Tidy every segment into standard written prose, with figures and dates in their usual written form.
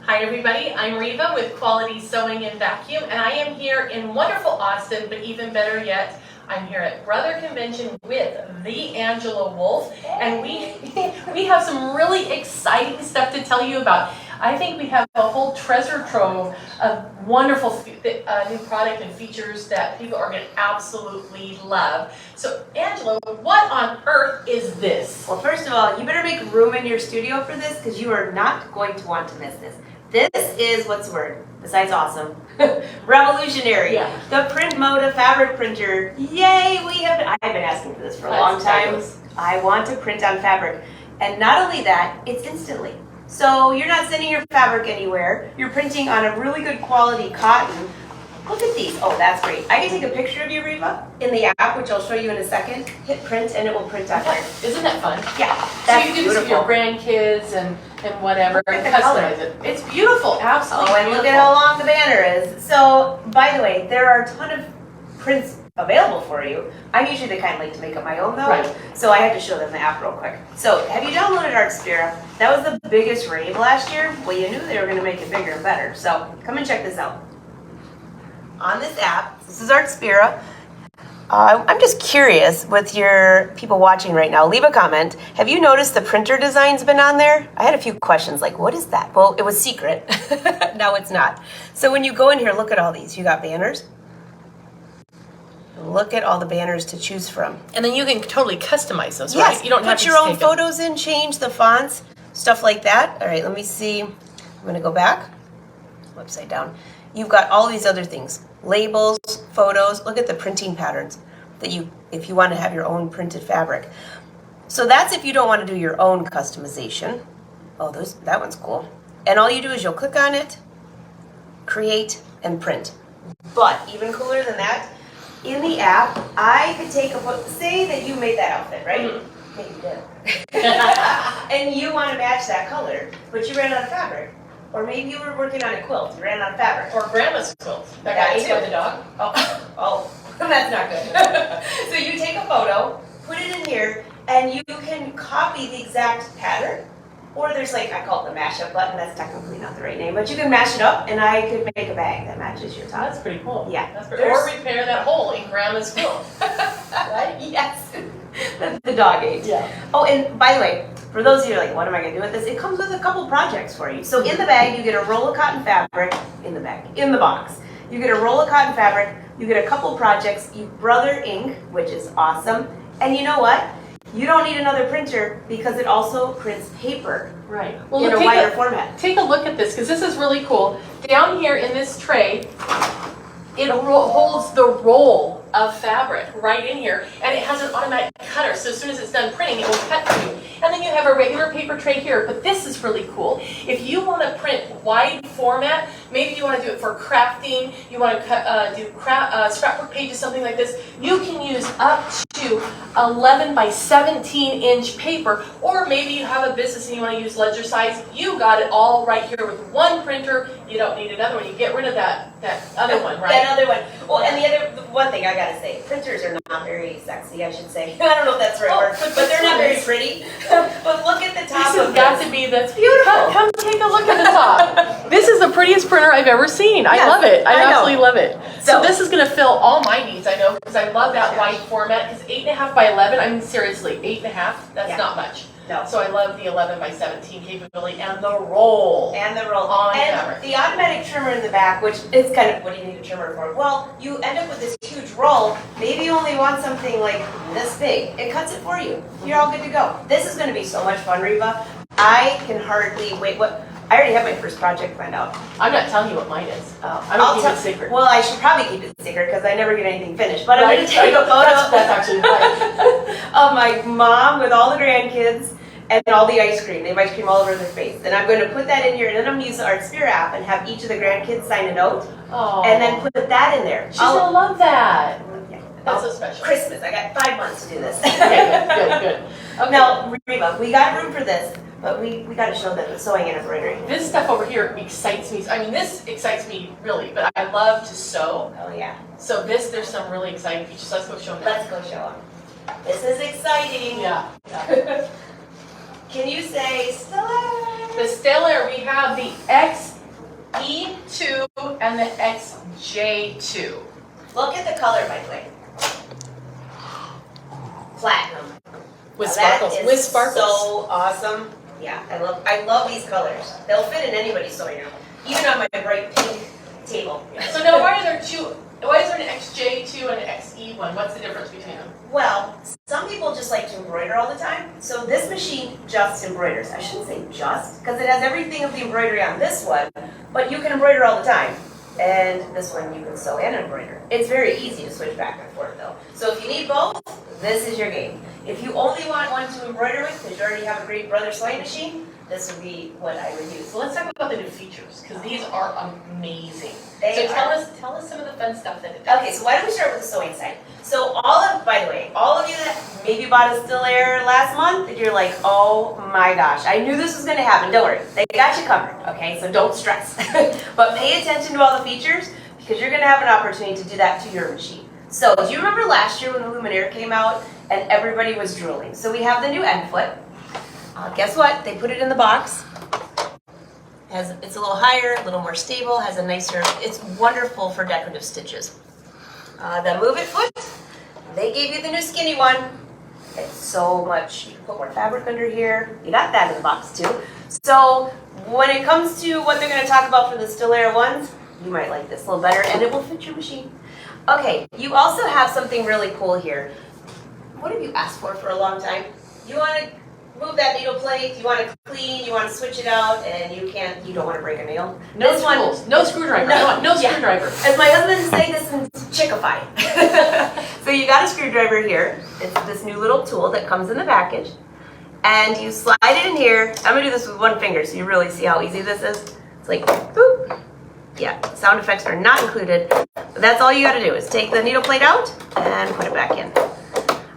Hi everybody, I'm Reva with Quality Sewing and Vacuum, and I am here in wonderful Austin, but even better yet, I'm here at Brother Convention with the Angela Wolf, and we have some really exciting stuff to tell you about. I think we have a whole treasure trove of wonderful new product and features that people are going to absolutely love. So Angela, what on earth is this? Well, first of all, you better make room in your studio for this because you are not going to want to miss this. This is, what's the word, besides awesome, revolutionary. Yeah. The PrintModa fabric printer. Yay, I've been asking for this for a long time. I want to print on fabric. And not only that, it's instantly. So you're not sending your fabric anywhere. You're printing on a really good quality cotton. Look at these. Oh, that's great. I can take a picture of you, Reva, in the app, which I'll show you in a second. Hit print and it will print on here. Isn't that fun? Yeah, that's so you can do this with your grandkids and whatever and customize it. It's beautiful, absolutely. Oh, and look at how long the banner is. So, by the way, there are a ton of prints available for you. I'm usually the kind like to make up my own though. Right. So I had to show them the app real quick. So, have you downloaded Artspira? That was the biggest rave last year. Well, you knew they were going to make it bigger and better. So, come and check this out. On this app, this is Artspira. I'm just curious with your people watching right now, leave a comment. Have you noticed the printer design's been on there? I had a few questions like, what is that? Well, it was secret. Now it's not. So when you go in here, look at all these. You got banners. Look at all the banners to choose from. And then you can totally customize those, yes, right? You don't have put to your own take them. photos in, change the fonts, stuff like that. All right, let me see. I'm going to go back. Upside down. You've got all these other things. Labels, photos. Look at the printing patterns that if you want to have your own printed fabric. So that's if you don't want to do your own customization. Oh, that one's cool. And all you do is you'll click on it, create, and print. But even cooler than that, in the app, I could take a photo. Say that you made that outfit, right? Mm-hmm. Maybe you did. And you want to match that color, but you ran out of fabric. Or maybe you were working on a quilt, you ran out of fabric. Or grandma's quilt. That got ate by the dog. Oh, that's not good. So you take a photo, put it in here, and you can copy the exact pattern. Or there's I call it the mashup button. That's technically not the right name, but you can mash it up, and I could make a bag that matches your top. That's pretty cool. Yeah. That's pretty, or repair that hole in grandma's quilt. Right? Yes. The dog ate. Yeah. Oh, and by the way, for those of you who are like, what am I going to do with this? It comes with a couple projects for you. So in the bag, you get a roll of cotton fabric. In the box. You get a roll of cotton fabric. You get a couple projects. You Brother ink, which is awesome. And you know what? You don't need another printer because it also prints paper. Right. Well, in a wider format. Take a look at this because this is really cool. Down here in this tray, it holds the roll of fabric right in here, and it has an automatic cutter, so as soon as it's done printing, it will cut for you. And then you have a regular paper tray here, but this is really cool. If you want to print wide format, maybe you want to do it for crafting, you want to do scrapbook pages, something like this, you can use up to 11 by 17 inch paper, or maybe you have a business and you want to use ledger size, you got it all right here with one printer. You don't need another one. You get rid of that other one, right? That other one. Well, and the one thing I gotta say, printers are not very sexy, I should say. I don't know if that's the right word, but they're not very pretty. But look at the top. This has got to be that's beautiful. Come take a look at the top. This is the prettiest printer I've ever seen. I love it. I absolutely love it. So this is going to fill all my needs, I know, because I love that wide format. Because 8.5 by 11, I mean seriously, 8.5, that's not much. No. So I love the 11 by 17 capability and the roll. And the roll. On and fabric. The automatic trimmer in the back, which is kind of, what do you need a trimmer for? Well, you end up with this huge roll. Maybe you only want something like this big. It cuts it for you. You're all good to go. This is going to be so much fun, Reva. I can hardly wait. I already have my first project planned out. I'm not telling you what mine is. I'm going to keep it secret. Well, I should probably keep it secret because I never get anything finished. But I'm going to take a photo that's actually right. of my mom with all the grandkids and all the ice cream. They have ice cream all over their face. And I'm going to put that in here, and then I'm going to use the Artspira app and have each of the grandkids sign a note. Oh. And then put that in there. She's going to love that. Yeah. That's so special. Christmas. I got 5 months to do this. Okay, good. Okay. Now, Reva, we got room for this, but we got to show them the sewing and embroidery. This stuff over here excites me. I mean, this excites me really, but I love to sew. Oh, yeah. So there's some really exciting features. Let's go show them. Let's go show them. This is exciting. Yeah. Can you say Stellaire? The Stellaire, we have the X E2 and the XJ2. Look at the color, by the way. Platinum. With Now sparkles. That is With sparkles. so awesome. Yeah, I love these colors. They'll fit in anybody's sewing room, even on my bright pink table. So now why are there two? Why is there an XJ2 and an XE1? What's the difference between them? Well, some people just like to embroider all the time. So this machine just embroiders. I shouldn't say just, because it has everything of the embroidery on this one, but you can embroider all the time. And this one you can sew and embroider. It's very easy to switch back and forth though. So if you need both, this is your game. If you only want one to embroider with, because you already have a great brother sewing machine, this would be what I would use. So let's talk about the new features, because these are amazing. They so tell us some of the fun stuff that it does. Okay, so why don't we start with the sewing side? So by the way, all of you that maybe bought a Stellaire last month, and you're like, oh my gosh, I knew this was gonna happen. Don't worry, they got you covered, okay? So don't stress. But pay attention to all the features, because you're gonna have an opportunity to do that to your machine. So do you remember last year when the Luminaire came out and everybody was drooling? So we have the new end foot. Guess what? They put it in the box. It's a little higher, a little more stable, has a nicer, it's wonderful for decorative stitches. The Move It foot, they gave you the new skinny one. It's so much, you can put more fabric under here. You got that in the box too. So when it comes to what they're gonna talk about for the Stellaire ones, you might like this a little better and it will fit your machine. Okay, you also have something really cool here. What have you asked for a long time? You wanna move that needle plate, you want to clean, you want to switch it out, and you don't want to break a nail. No this tools, one, no screwdriver, no screwdriver. As my husband would say, this is chickify. So you got a screwdriver here. It's this new little tool that comes in the package. And you slide it in here. I'm going to do this with one finger so you really see how easy this is. It's like, boop. Yeah, sound effects are not included. But that's all you got to do is take the needle plate out and put it back in.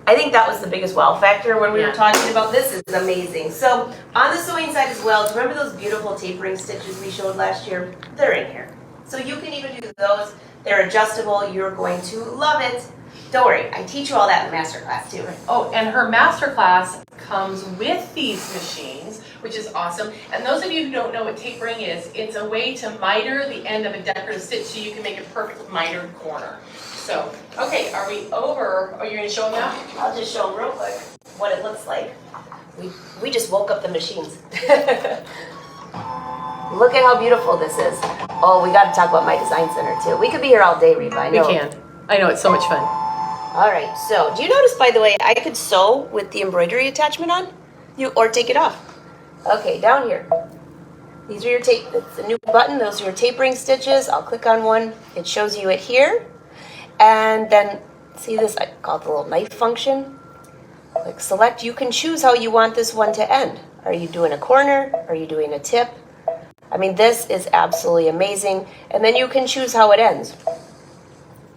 I think that was the biggest wow factor when we were talking about this. Is amazing. So on the sewing side as well, do you remember those beautiful tapering stitches we showed last year? They're in here. So you can even do those. They're adjustable. You're going to love it. Don't worry, I teach you all that in the masterclass too. Oh, and her masterclass comes with these machines, which is awesome. And those of you who don't know what tapering is, it's a way to miter the end of a decorative stitch so you can make a perfect mitered corner. So, okay, are we over? Are you going to show them now? I'll just show them real quick what it looks like. We just woke up the machines. Look at how beautiful this is. Oh, we got to talk about my design center too. We could be here all day, Reva. I know. We can. I know, it's so much fun. All right, so do you notice, by the way, I could sew with the embroidery attachment on? Or take it off. Okay, down here. These are your tape, it's a new button, those are your tapering stitches. I'll click on one, it shows you it here. And then, see this, I call it the little knife function. Click select, you can choose how you want this one to end. Are you doing a corner? Are you doing a tip? I mean, this is absolutely amazing. And then you can choose how it ends.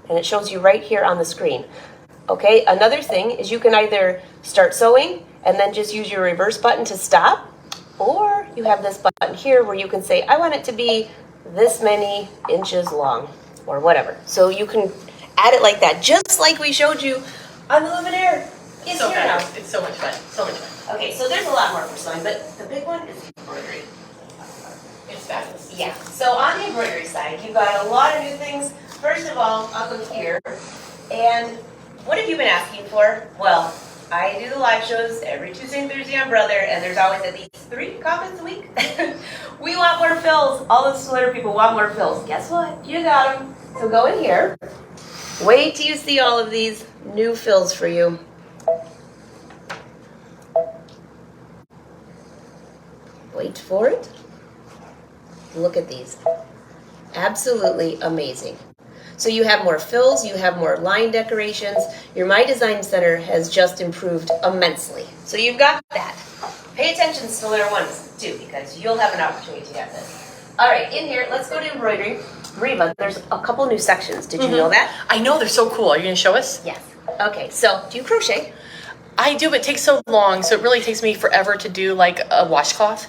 And it shows you right here on the screen. Okay, another thing is you can either start sewing and then just use your reverse button to stop, or you have this button here where you can say, I want it to be this many inches long, or whatever. So you can add it like that, just like we showed you on the Luminaire. It's so here now. It's so much fun, so much fun. Okay, so there's a lot more for sewing, but the big one is the embroidery. It's fabulous. Yeah, so on the embroidery side, you've got a lot of new things. First of all, I'll go here, and what have you been asking for? Well, I do the live shows every Tuesday and Thursday on Brother, and there's always at least 3 comments a week. We want more fills. All the Stellaire people want more fills. Guess what? You got them. So go in here. Wait till you see all of these new fills for you. Wait for it. Look at these. Absolutely amazing. So you have more fills, you have more line decorations. Your My Design Center has just improved immensely. So you've got that. Pay attention to Stellaire ones too, because you'll have an opportunity to get this. All right, in here, let's go to embroidery. Reva, there's a couple new sections. Did you know that? I know, they're so cool. Are you going to show us? Yes. Okay, so do you crochet? I do, but it takes so long, so it really takes me forever to do like a washcloth.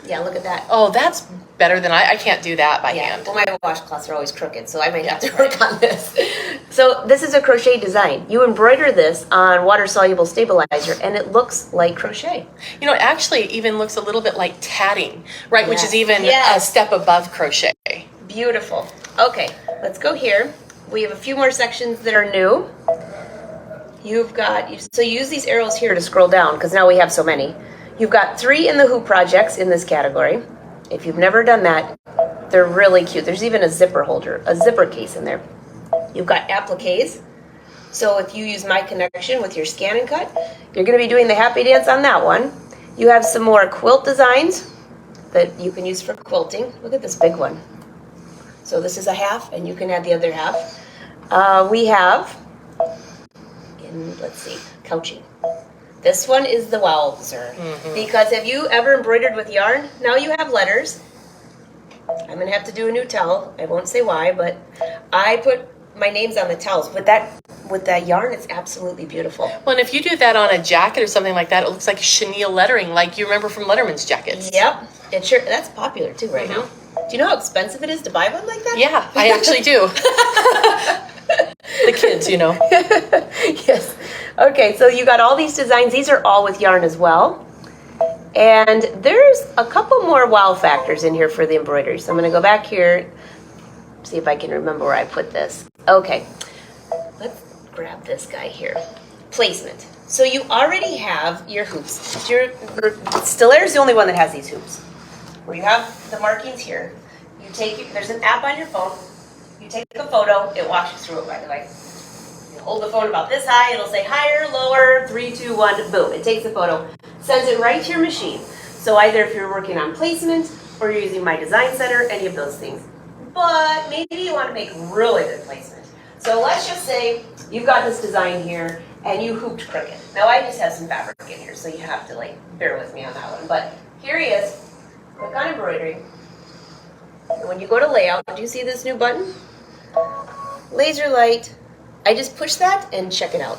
Yeah, look at that. Oh, that's better than I can't do that by hand. Well, my washcloths are always crooked, so I might have to work on this. So this is a crochet design. You embroider this on water-soluble stabilizer, and it looks like crochet. You know, it actually even looks a little bit like tatting, right? Which is even a step above crochet. Beautiful. Okay, let's go here. We have a few more sections that are new. You've got, so you use these arrows here to scroll down, because now we have so many. You've got 3 in the hoop projects in this category. If you've never done that, they're really cute. There's even a zipper holder, a zipper case in there. You've got appliques. So if you use My Connection with your scan and cut, you're going to be doing the happy dance on that one. You have some more quilt designs that you can use for quilting. Look at this big one. So this is a half, and you can add the other half. We have, let's see, couching. This one is the wowzer. Because have you ever embroidered with yarn? Now you have letters. I'm going to have to do a new towel. I won't say why, but I put my names on the towels. With that yarn, it's absolutely beautiful. Well, and if you do that on a jacket or something like that, it looks like chenille lettering, like you remember from Letterman's jackets. Yep. It sure, that's popular too right now. Do you know how expensive it is to buy one like that? Yeah, I actually do. The kids, you know. Yes. Okay, so you got all these designs. These are all with yarn as well. And there's a couple more wow factors in here for the embroidery. So I'm going to go back here, see if I can remember where I put this. Okay, let's grab this guy here. Placement. So you already have your hoops. Stellaire is the only one that has these hoops. Where you have the markings here. There's an app on your phone. You take a photo. It walks you through it, by the way. You hold the phone about this high. It'll say higher, lower, 3, 2, 1. Boom. It takes the photo. Sends it right to your machine. So either if you're working on placement or you're using My Design Center, any of those things. But maybe you want to make really good placement. So let's just say you've got this design here and you hooped crooked. Now I just have some fabric in here, so you have to bear with me on that one. But here he is. Click on embroidery. And when you go to layout, do you see this new button? Laser light. I just push that and check it out.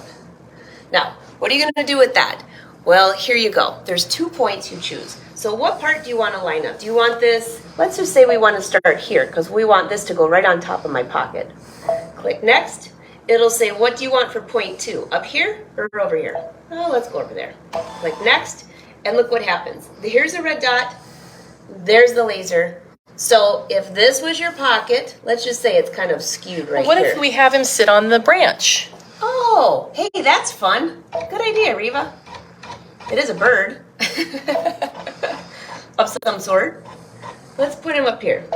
Now, what are you going to do with that? Well, here you go. There's 2 points you choose. So what part do you want to line up? Do you want this? Let's just say we want to start here because we want this to go right on top of my pocket. Click next. It'll say, what do you want for point 2? Up here or over here? Oh, let's go over there. Click next, and look what happens. Here's a red dot. There's the laser. So if this was your pocket, let's just say it's kind of skewed right here. What if we have him sit on the branch? Oh, hey, that's fun. Good idea, Reva. It is a bird of some sort. Let's put him up here,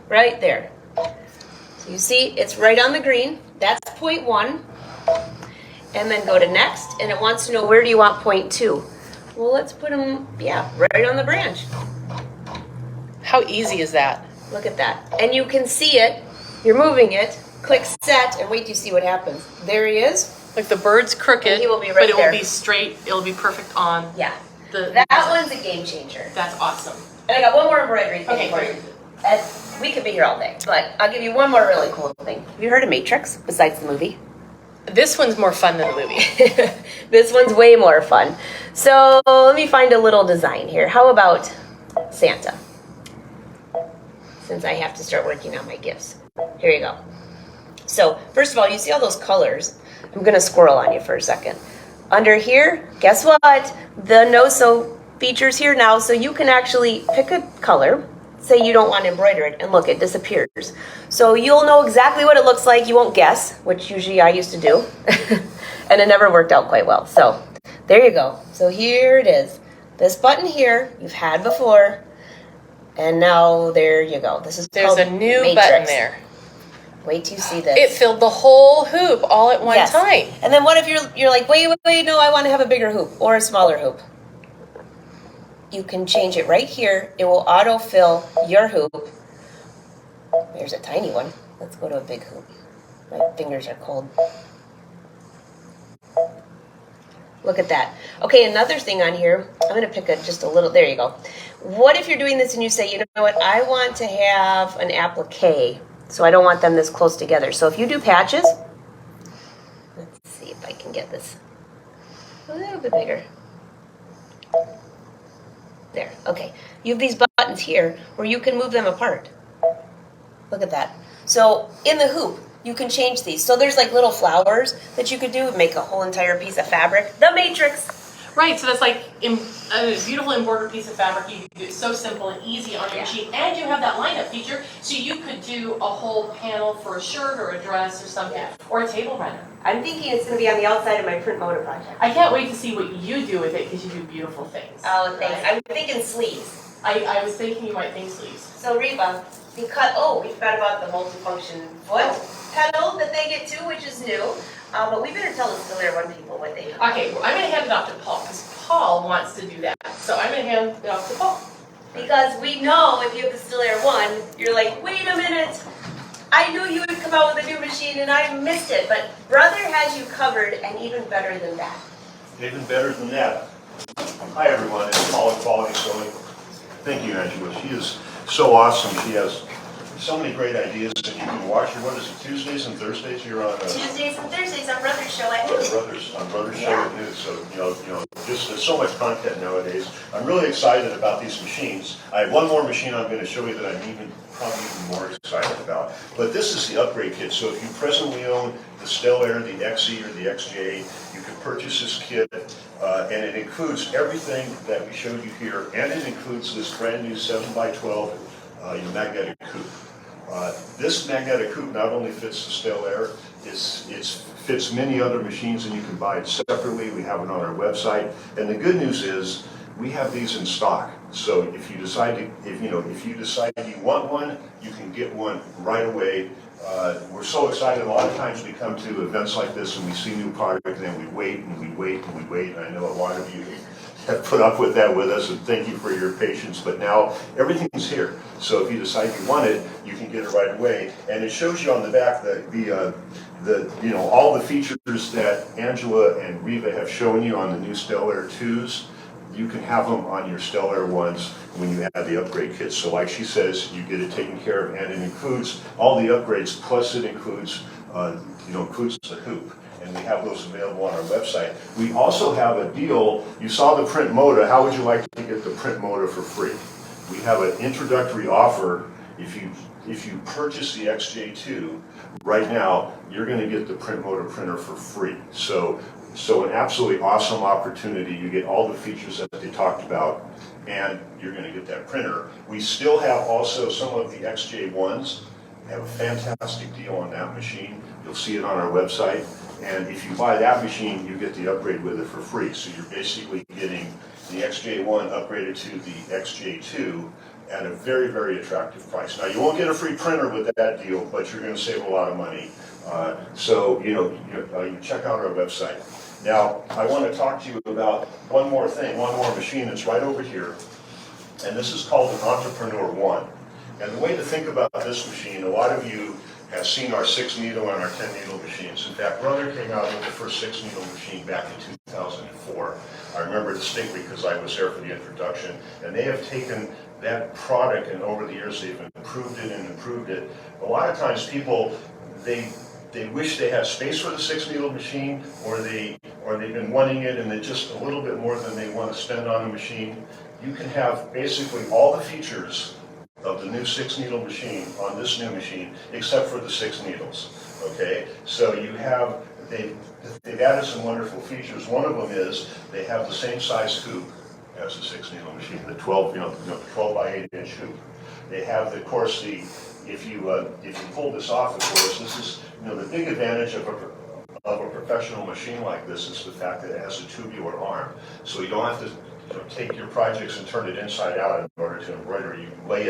right there. So you see, it's right on the green. That's point 1. And then go to next, and it wants to know where do you want point 2. Well, let's put him, right on the branch. How easy is that? Look at that. And you can see it. You're moving it. Click set, and wait till you see what happens. There he is. Like the bird's crooked, And he will be right but it there. will be straight. It'll be perfect on. Yeah. That one's a game changer. That's awesome. And I got one more embroidery thing Okay, for great. you. And we could be here all day, but I'll give you one more really cool thing. Have you heard of Matrix besides the movie? This one's more fun than the movie. This one's way more fun. So let me find a little design here. How about Santa? Since I have to start working on my gifts. Here you go. So first of all, you see all those colors. I'm going to squirrel on you for a second. Under here, guess what? The no-sew features here now, so you can actually pick a color. Say you don't want to embroider it, and look, it disappears. So you'll know exactly what it looks like. You won't guess, which usually I used to do. And it never worked out quite well. So there you go. So here it is. This button here, you've had before. And now there you go. There's a new Matrix. button there. Wait till you see this. It filled the whole hoop all at one time. And then what if you're like, wait, no, I want to have a bigger hoop or a smaller hoop. You can change it right here. It will auto-fill your hoop. There's a tiny one. Let's go to a big hoop. My fingers are cold. Look at that. Okay, another thing on here. I'm going to pick just a little. There you go. What if you're doing this and you say, you know what, I want to have an applique, so I don't want them this close together. So if you do patches, let's see if I can get this a little bit bigger. There, okay. You have these buttons here where you can move them apart. Look at that. So in the hoop, you can change these. So there's like little flowers that you could do and make a whole entire piece of fabric. The Matrix. Right, so that's like a beautiful embroidered piece of fabric. You can do it so simple and easy on your machine, and you have that lineup feature, so you could do a whole panel for a shirt or a dress or something, or a table runner. I'm thinking it's going to be on the outside of my PrintModa project. I can't wait to see what you do with it because you do beautiful things. Oh, thanks. Right? I'm thinking sleeves. I was thinking you might think sleeves. So Reva, because we forgot about the multifunction foot pedal that they get too, which is new. But we better tell the Stellaire One people what they do. Okay, well, I'm going to hand it off to Paul because Paul wants to do that. So I'm going to hand it off to Paul. Because we know if you have the Stellaire One, you're like, wait a minute. I knew you would come out with a new machine and I missed it. But Brother has you covered, and even better than that. Even better than that. Hi everyone, it's Paul at Quality Sewing. Thank you, Angela. She is so awesome. She has so many great ideas, and you can watch her. What is it? Tuesdays and Thursdays. You're on. Tuesdays and Thursdays on Brother's show at noon. Brothers show at noon. So just there's so much content nowadays. I'm really excited about these machines. I have one more machine I'm going to show you that I'm probably even more excited about. But this is the upgrade kit. So if you presently own the Stellaire, the XE, or the XJ, you can purchase this kit, and it includes everything that we showed you here, and it includes this brand new 7x12 magnetic hoop. This magnetic hoop not only fits the Stellaire, it fits many other machines, and you can buy it separately. We have it on our website, and the good news is we have these in stock. So if you decide you want one, you can get one right away. We're so excited. A lot of times we come to events like this and we see new product, and then we wait and we wait and we wait. And I know a lot of you have put up with that with us, and thank you for your patience. But now everything's here. So if you decide you want it, you can get it right away. And it shows you on the back all the features that Angela and Reva have shown you on the new Stellaire 2s. You can have them on your Stellaire 1s when you add the upgrade kit. So like she says, you get it taken care of, and it includes all the upgrades, plus it includes the hoop. And we have those available on our website. We also have a deal. You saw the PrintModa. How would you like to get the PrintModa for free? We have an introductory offer. If you purchase the XJ2 right now, you're going to get the PrintModa printer for free. So an absolutely awesome opportunity. You get all the features that they talked about, and you're going to get that printer. We still have also some of the XJ1s. We have a fantastic deal on that machine. You'll see it on our website. And if you buy that machine, you get the upgrade with it for free. So you're basically getting the XJ1 upgraded to the XJ2 at a very, very attractive price. Now, you won't get a free printer with that deal, but you're going to save a lot of money. You check out our website. Now, I want to talk to you about one more thing, one more machine that's right over here. And this is called an Entrepreneur One. And the way to think about this machine, a lot of you have seen our 6-needle and our 10-needle machines. In fact, Brother came out with the first 6-needle machine back in 2004. I remember distinctly because I was there for the introduction. And they have taken that product, and over the years they've improved it and improved it. A lot of times people, they wish they had space for the 6-needle machine, or they've been wanting it and they're just a little bit more than they want to spend on the machine. You can have basically all the features of the new 6-needle machine on this new machine, except for the 6 needles. Okay, so they've added some wonderful features. One of them is they have the same size hoop as the 6-needle machine, the 12 by 8-inch hoop. They have, of course, if you pull this off, of course, this is the big advantage of a professional machine like this is the fact that it has a tubular arm, so you don't have to take your projects and turn it inside out in order to embroider. You lay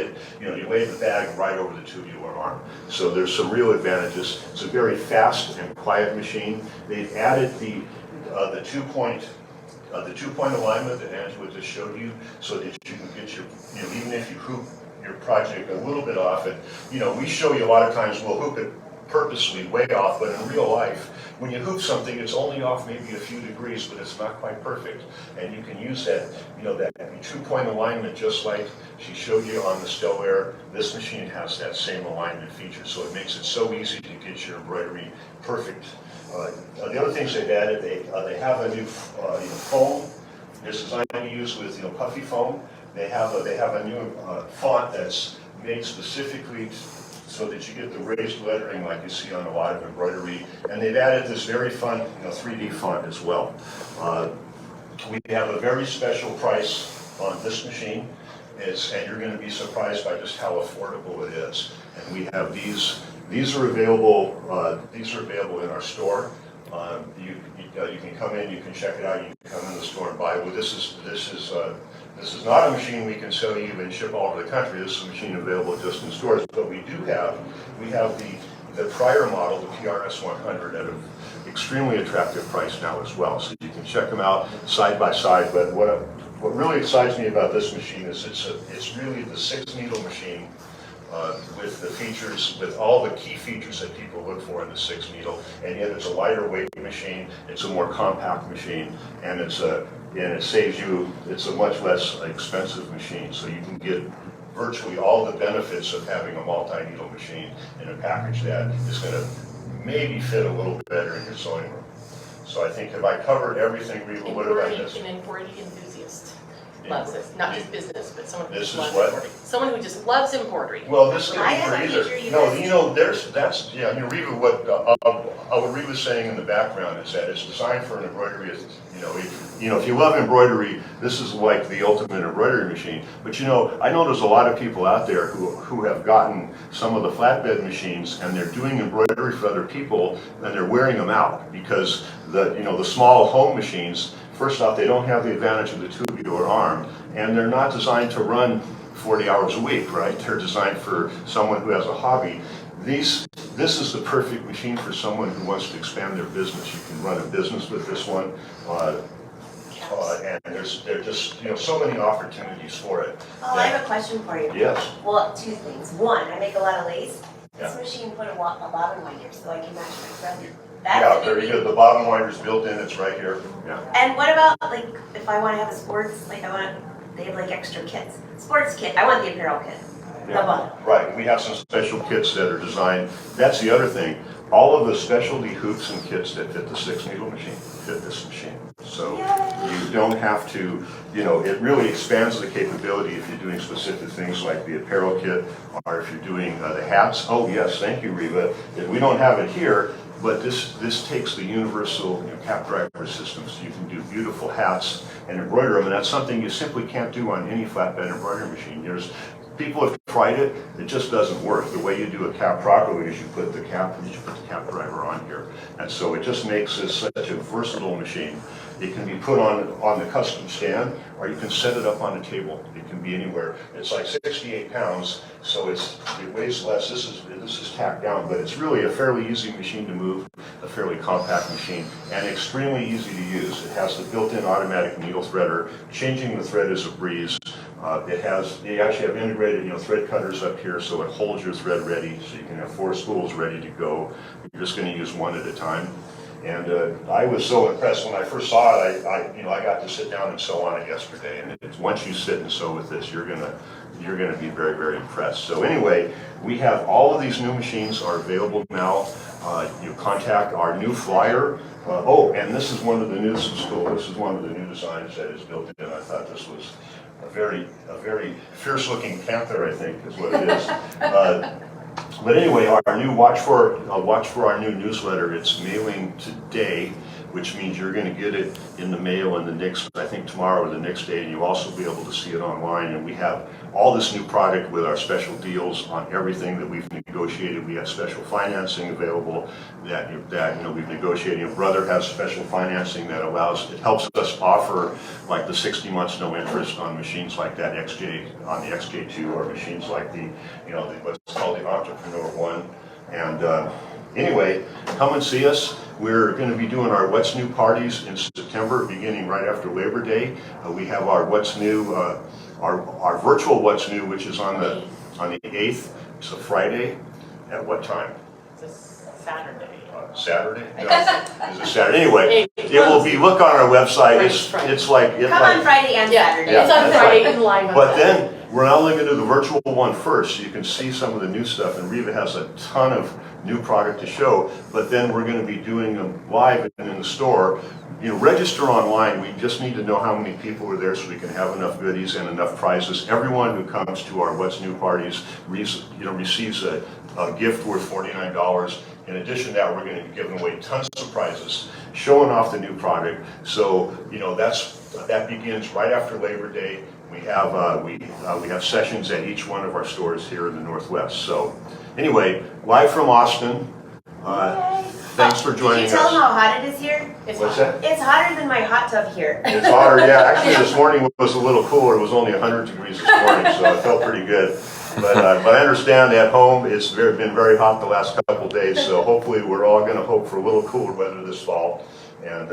the bag right over the tubular arm. So there's some real advantages. It's a very fast and quiet machine. They've added the 2-point alignment that Angela just showed you, so that you can get your, even if you hoop your project a little bit off, and we show you a lot of times we'll hoop it purposely way off, but in real life, when you hoop something, it's only off maybe a few degrees, but it's not quite perfect. And you can use that, that 2-point alignment, just like she showed you on the Stellaire. This machine has that same alignment feature, so it makes it so easy to get your embroidery perfect. The other things they've added, they have a new foam. It's designed to use with puffy foam. They have a new font that's made specifically so that you get the raised lettering like you see on a lot of embroidery. And they've added this very fun 3D font as well. We have a very special price on this machine, and you're going to be surprised by just how affordable it is. And we have these. These are available. These are available in our store. You can come in, you can check it out. You can come in the store and buy it. Well, this is not a machine we can sell you and ship all over the country. This is a machine available just in stores. But we have the prior model, the PRS 100, at an extremely attractive price now as well. So you can check them out side by side. But what really excites me about this machine is it's really the 6-needle machine with the features, with all the key features that people look for in the 6-needle, and yet it's a lighter weight machine. It's a more compact machine, and it saves you. It's a much less expensive machine, so you can get virtually all the benefits of having a multi-needle machine in a package that is going to maybe fit a little better in your sewing room. So I think, have I covered everything, Reva? What have I missed? An embroidery enthusiast loves it, not just business, but someone who This just is loves what? embroidery. Someone who just loves embroidery. Well, this could I be have for a either. feature you No, guys- yeah, I mean, Reva, what Reva's saying in the background is that it's designed for an embroidery. If you love embroidery, this is like the ultimate embroidery machine. But I know there's a lot of people out there who have gotten some of the flatbed machines, and they're doing embroidery for other people, and they're wearing them out because the small home machines. First off, they don't have the advantage of the tubular arm, and they're not designed to run 40 hours a week, right? They're designed for someone who has a hobby. This is the perfect machine for someone who wants to expand their business. You can run a business with this one, and there's just so many opportunities for it. Oh, I have a question for you. Yes. Well, 2 things. One, I make a lot of lace. This Yeah. machine put a bobbin winder so I can match my thread. Yeah, That's very good. The bobbin winder's built in. It's right here. Yeah. And what about if I want to have a sports, they have extra kits. Sports kit. I want the apparel kit. The bun. Right. We have some special kits that are designed. That's the other thing. All of the specialty hoops and kits that fit the 6-needle machine fit this machine. So you don't have to, it really expands the capability if you're doing specific things like the apparel kit, or if you're doing the hats. Oh yes, thank you, Reva. We don't have it here, but this takes the universal cap driver system, so you can do beautiful hats and embroider them, and that's something you simply can't do on any flatbed embroidery machine. People have tried it, it just doesn't work. The way you do a cap properly is you put the cap driver on here. And so it just makes this such a versatile machine. It can be put on the custom stand, or you can set it up on a table. It can be anywhere. It's like 68 pounds, so it weighs less. This is tacked down, but it's really a fairly easy machine to move, a fairly compact machine, and extremely easy to use. It has the built-in automatic needle threader. Changing the thread is a breeze. You actually have integrated, thread cutters up here, so it holds your thread ready, so you can have 4 spools ready to go. You're just going to use one at a time. And I was so impressed when I first saw it. I got to sit down and sew on it yesterday. And once you sit and sew with this, you're gonna be very, very impressed. So anyway, we have all of these new machines are available now. You contact our new flyer. And this is one of the new. This is cool. This is one of the new designs that is built in. I thought this was a very fierce-looking panther, I think, is what it is. But anyway, our new watch for our new newsletter. It's mailing today, which means you're going to get it in the mail in the next, I think tomorrow or the next day, and you'll also be able to see it online. And we have all this new product with our special deals on everything that we've negotiated. We have special financing available that we've negotiated. Your brother has special financing that helps us offer like the 60 months no interest on machines like that on the XJ2, or machines like what's called the Entrepreneur One. And anyway, come and see us. We're going to be doing our What's New parties in September, beginning right after Labor Day. We have our What's New, our virtual What's New, which is on the 8th. It's a Friday. At what time? It's a Saturday. Saturday? No, it's a Saturday. Anyway, it will be. Look on our website. It's like come on Friday and Saturday. It's on Friday and live on But Saturday. then we're only going to do the virtual one first, so you can see some of the new stuff. And Reva has a ton of new product to show, but then we're going to be doing them live and in the store. You know, register online. We just need to know how many people are there so we can have enough goodies and enough prizes. Everyone who comes to our What's New parties, receives a gift worth $49. In addition to that, we're going to be giving away tons of prizes, showing off the new product. So, you know, that begins right after Labor Day. We have sessions at each one of our stores here in the Northwest. So, anyway, live from Austin. Thanks for joining us. Did you tell them how hot it is here? What's that? It's hotter than my hot tub here. It's hotter, yeah. Actually, this morning was a little cooler. It was only 100 degrees this morning, so I felt pretty good. But I understand at home it's been very hot the last couple of days, so hopefully we're all going to hope for a little cooler weather this fall. And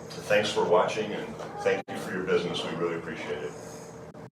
thanks for watching, and thank you for your business. We really appreciate it.